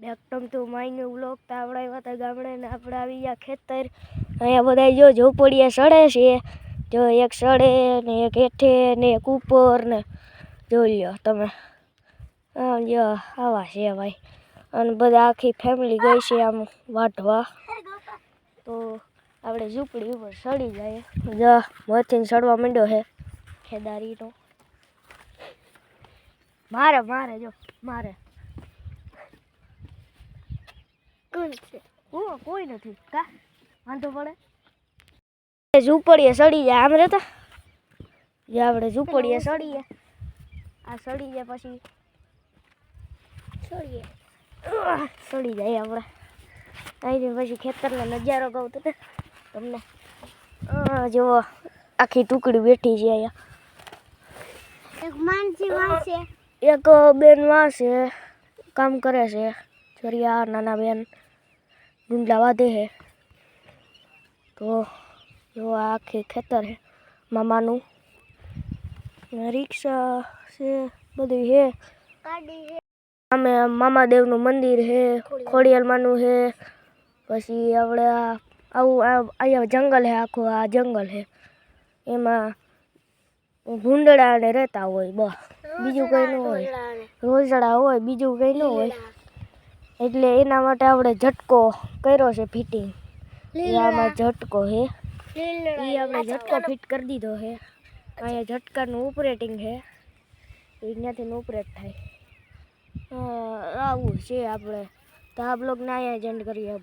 બેકટમ તો માઈને વ્લોગ તો આપણે આવ્યા હતા ગામડે ને આપણે આવી ગયા ખેતર. અહીંયા બધા જો ઝોપડીએ સડે છે. જો એક સડે ને એક હેઠે ને એક ઉપર ને જોઈ લ્યો તમે. જો આવા છે ભાઈ. અને બધા આખી ફેમિલી ગઈ છે આમ વાટવા. તો આપણે ઝૂંપડી ઉપર સડી જાય. જો મથીને સડવા માંડ્યો છે ખેદારીનો. મારે જો મારે કોઈ નથી કા વાંધો પડે. ઝૂંપડીએ સડી જાય આમ રહેતા. જે આપણે ઝૂંપડીએ સડીએ આ સડી જાય પછી સડી જાય આપણે અહીં પછી ખેતરનો નજારો કહું તો તમને. જુઓ આખી ટુકડી બેઠી છે અહીંયા. એક માનસી વાંચે એક બેન વાંચે કામ કરે છે. ચરિયા નાના બેન ડુંડા વાધે છે. તો જો આખી ખેતર છે મામાનું. રિક્ષા છે બધું છે. અમે મામાદેવનું મંદિર છે. ખોડિયાલમાંનું છે. પછી આપણે આવું અહીંયા જંગલ છે આખું. આ જંગલ છે એમાં ભૂંડડા ને રહેતા હોય બસ બીજું કંઈ ન હોય. રોજડા હોય બીજું કંઈ ન હોય. એટલે એના માટે આપણે ઝટકો કર્યો છે ફિટિંગ. આમાં ઝટકો છે એ આપણે ઝટકો ફિટ કરી દીધો છે. અહીંયા ઝટકાનું ઓપરેટિંગ છે અહીંયાથી ઓપરેટ થાય. આવું છે આપણે. તો આ બ્લોગને અહીંયા જ એન્ડ કરીએ.